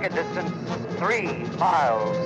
Target distance 3 miles.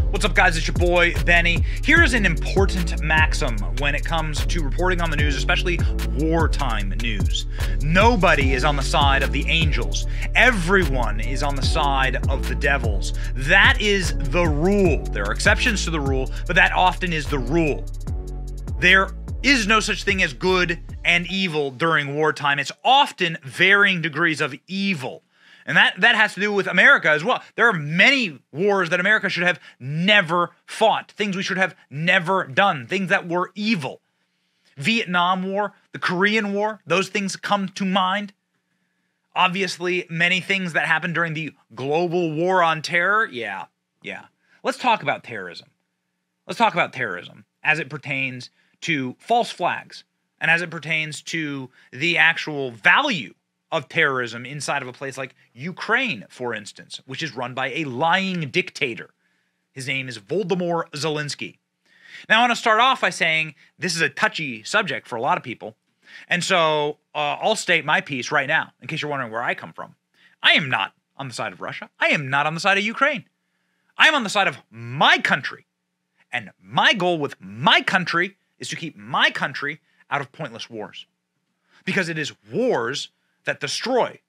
What's up, guys? It's your boy, Benny. Here's an important maxim when it comes to reporting on the news, especially wartime news. Nobody is on the side of the angels. Everyone is on the side of the devils. That is the rule. There are exceptions to the rule, but that often is the rule. There is no such thing as good and evil during wartime. It's often varying degrees of evil. And that has to do with America as well. There are many wars that America should have never fought, things we should have never done, things that were evil. Vietnam War, the Korean War, those things come to mind. Obviously, many things that happened during the global war on terror. Yeah. Let's talk about terrorism. Let's talk about terrorism as it pertains to false flags and as it pertains to the actual value of terrorism inside of a place like Ukraine, for instance, which is run by a lying dictator. His name is Volodymyr Zelensky. Now, I want to start off by saying this is a touchy subject for a lot of people. And so I'll state my piece right now, in case you're wondering where I come from. I am not on the side of Russia. I am not on the side of Ukraine. I am on the side of my country. And my goal with my country is to keep my country out of pointless wars. Because it is wars that destroy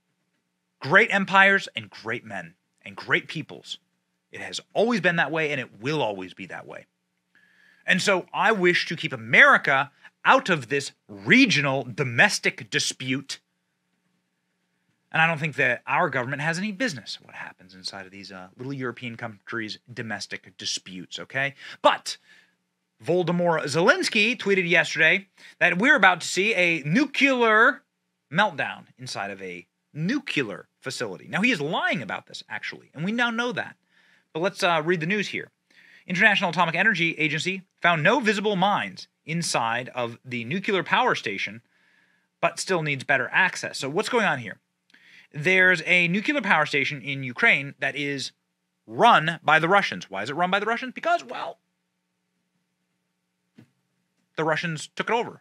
great empires and great men and great peoples. It has always been that way, and it will always be that way. And so I wish to keep America out of this regional domestic dispute. And I don't think that our government has any business what happens inside of these little European countries' domestic disputes, okay? But Volodymyr Zelensky tweeted yesterday that we're about to see a nuclear meltdown inside of a nuclear facility. Now, he is lying about this, actually, and we now know that. But let's read the news here. International Atomic Energy Agency found no visible mines inside of the nuclear power station, but still needs better access. So what's going on here? There's a nuclear power station in Ukraine that is run by the Russians. Why is it run by the Russians? Because, well, the Russians took it over.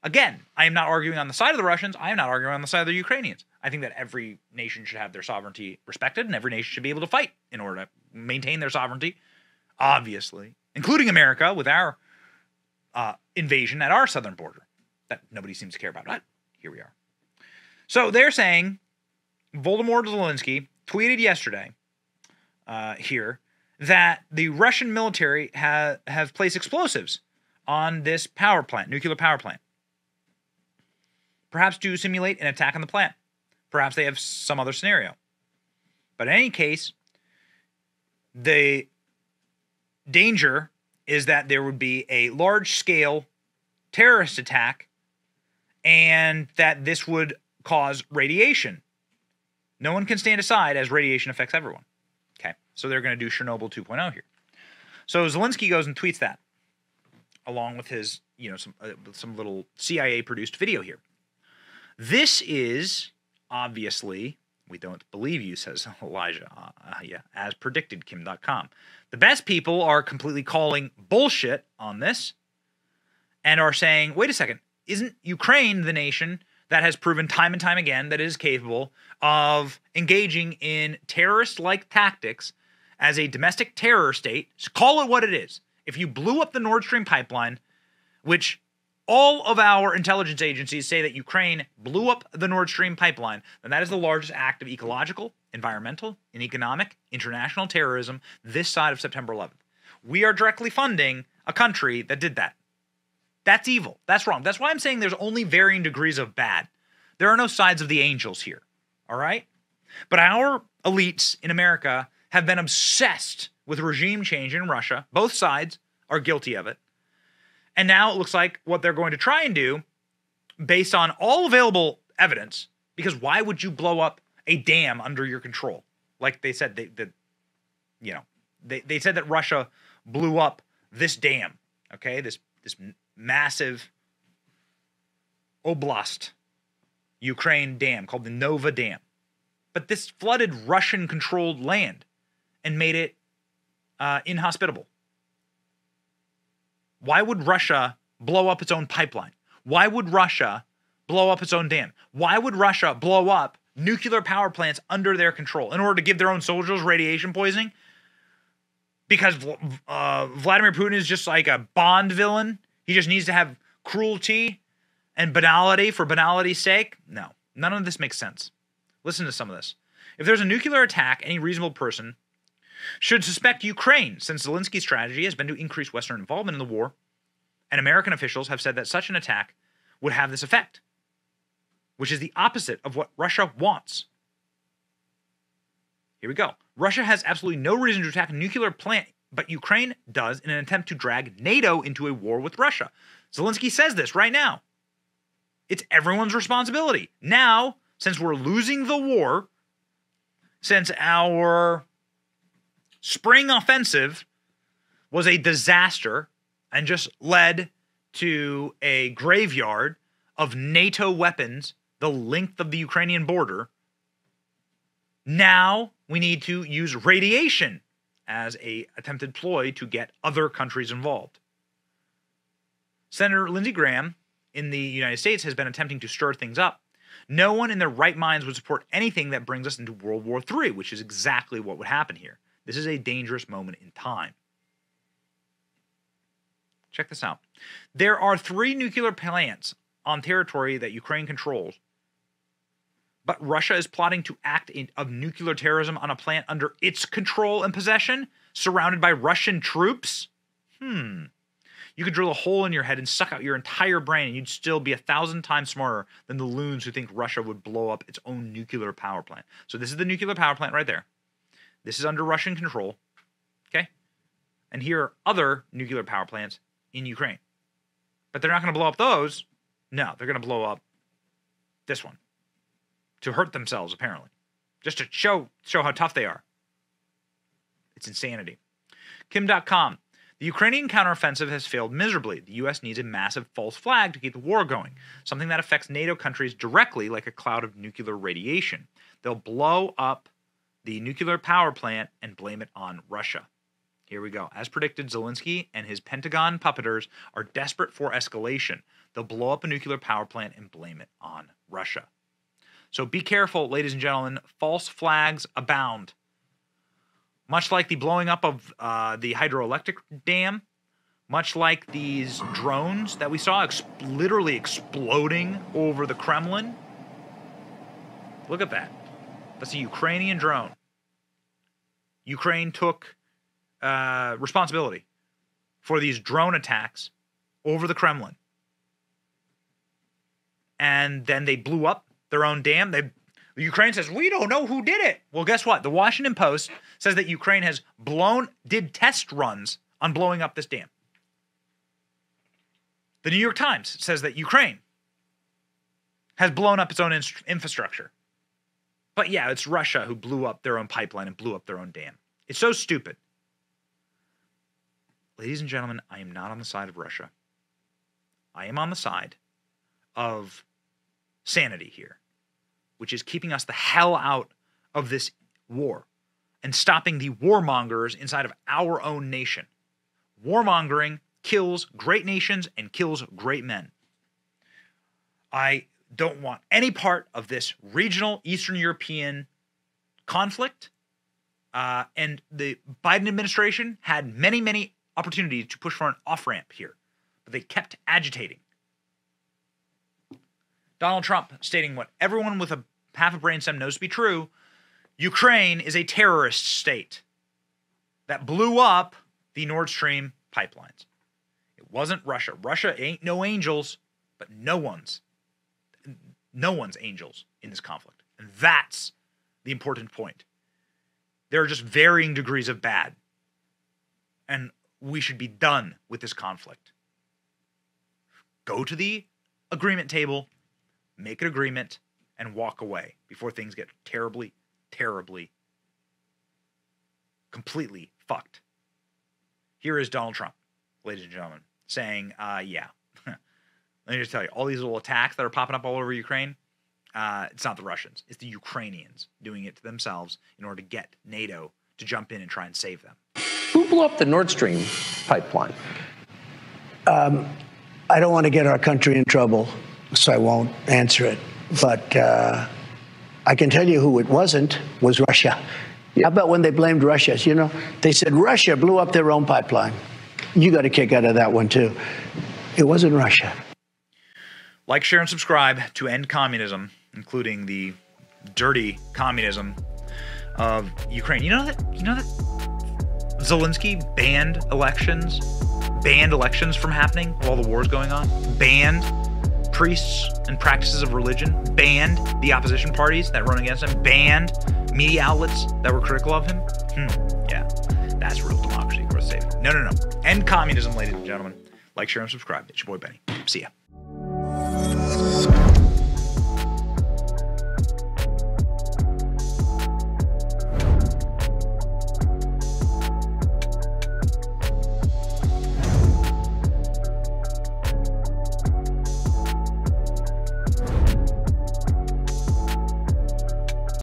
Again, I am not arguing on the side of the Russians. I am not arguing on the side of the Ukrainians. I think that every nation should have their sovereignty respected, and every nation should be able to fight in order to maintain their sovereignty, obviously, including America with our invasion at our southern border that nobody seems to care about. But here we are. So they're saying, Volodymyr Zelensky tweeted yesterday here that the Russian military have placed explosives on this power plant, nuclear power plant. Perhaps to simulate an attack on the plant. Perhaps they have some other scenario. But in any case, the danger is that there would be a large-scale terrorist attack and that this would cause radiation. No one can stand aside as radiation affects everyone. Okay, so they're going to do Chernobyl 2.0 here. So Zelensky goes and tweets that, along with his, some little CIA-produced video here. This is, obviously, we don't believe you, says Elijah. As predicted, Kim.com. The best people are completely calling bullshit on this and are saying, wait a second, isn't Ukraine the nation that has proven time and time again that it is capable of engaging in terrorist-like tactics as a domestic terror state? So call it what it is. If you blew up the Nord Stream pipeline, which all of our intelligence agencies say that Ukraine blew up the Nord Stream pipeline, then that is the largest act of ecological, environmental, and economic international terrorism this side of September 11th. We are directly funding a country that did that. That's evil. That's wrong. That's why I'm saying there's only varying degrees of bad. There are no sides of the angels here, all right? But our elites in America have been obsessed with regime change in Russia. Both sides are guilty of it. And now it looks like what they're going to try and do, based on all available evidence, because why would you blow up a dam under your control? Like they said, they said that Russia blew up this dam, okay? This massive Oblast, Ukraine dam called the Nova Dam. But this flooded Russian-controlled land and made it inhospitable. Why would Russia blow up its own pipeline? Why would Russia blow up its own dam? Why would Russia blow up nuclear power plants under their control in order to give their own soldiers radiation poisoning? Because Vladimir Putin is just like a Bond villain? He just needs to have cruelty and banality for banality's sake? No, none of this makes sense. Listen to some of this. If there's a nuclear attack, any reasonable person should suspect Ukraine, since Zelensky's strategy has been to increase Western involvement in the war, and American officials have said that such an attack would have this effect, which is the opposite of what Russia wants. Here we go. Russia has absolutely no reason to attack a nuclear plant, but Ukraine does in an attempt to drag NATO into a war with Russia. Zelensky says this right now. It's everyone's responsibility. Now, since we're losing the war, since our spring offensive was a disaster and just led to a graveyard of NATO weapons the length of the Ukrainian border, now we need to use radiation as an attempted ploy to get other countries involved. Senator Lindsey Graham in the United States has been attempting to stir things up. No one in their right minds would support anything that brings us into World War III, which is exactly what would happen here. This is a dangerous moment in time. Check this out. There are 3 nuclear plants on territory that Ukraine controls, but Russia is plotting to act of nuclear terrorism on a plant under its control and possession, surrounded by Russian troops? You could drill a hole in your head and suck out your entire brain, and you'd still be 1,000 times smarter than the loons who think Russia would blow up its own nuclear power plant. So this is the nuclear power plant right there. This is under Russian control, okay? And here are other nuclear power plants in Ukraine. But they're not going to blow up those. No, they're going to blow up this one to hurt themselves, apparently, just to show how tough they are. It's insanity. Kim.com. The Ukrainian counteroffensive has failed miserably. The U.S. needs a massive false flag to keep the war going, something that affects NATO countries directly like a cloud of nuclear radiation. They'll blow up the nuclear power plant and blame it on Russia. Here we go. As predicted, Zelensky and his Pentagon puppeteers are desperate for escalation. They'll blow up a nuclear power plant and blame it on Russia. So be careful, ladies and gentlemen. False flags abound. Much like the blowing up of the hydroelectric dam, much like these drones that we saw literally exploding over the Kremlin. Look at that. That's a Ukrainian drone. Ukraine took responsibility for these drone attacks over the Kremlin. And then they blew up their own dam. Ukraine says, we don't know who did it. Well, guess what? The Washington Post says that Ukraine did test runs on blowing up this dam. The New York Times says that Ukraine has blown up its own infrastructure. But yeah, it's Russia who blew up their own pipeline and blew up their own dam. It's so stupid. Ladies and gentlemen, I am not on the side of Russia. I am on the side of sanity here, which is keeping us the hell out of this war and stopping the warmongers inside of our own nation. Warmongering kills great nations and kills great men. I don't want any part of this regional Eastern European conflict. And the Biden administration had many, many opportunities to push for an off-ramp here, but they kept agitating. Donald Trump stating what everyone with a half a brainstem knows to be true: Ukraine is a terrorist state that blew up the Nord Stream pipelines. It wasn't Russia. Russia ain't no angels, but no one's angels in this conflict. And that's the important point. There are just varying degrees of bad. And we should be done with this conflict. Go to the agreement table, make an agreement, and walk away before things get terribly, terribly, completely fucked. Here is Donald Trump, ladies and gentlemen, saying, yeah, Let me just tell you, all these little attacks that are popping up all over Ukraine, it's not the Russians. It's the Ukrainians doing it to themselves in order to get NATO to jump in and try and save them. Who blew up the Nord Stream pipeline? I don't want to get our country in trouble, so I won't answer it. But I can tell you who it wasn't, was Russia. How about when they blamed Russia? You know, they said Russia blew up their own pipeline. You got a kick out of that one, too. It wasn't Russia. Like, share, and subscribe to end communism, including the dirty communism of Ukraine. You know that Zelensky banned elections from happening while the war is going on, banned priests and practices of religion, banned the opposition parties that run against him, banned media outlets that were critical of him. Yeah, that's real democracy worth saving. No. End communism, ladies and gentlemen. Like, share, and subscribe. It's your boy Benny. See ya.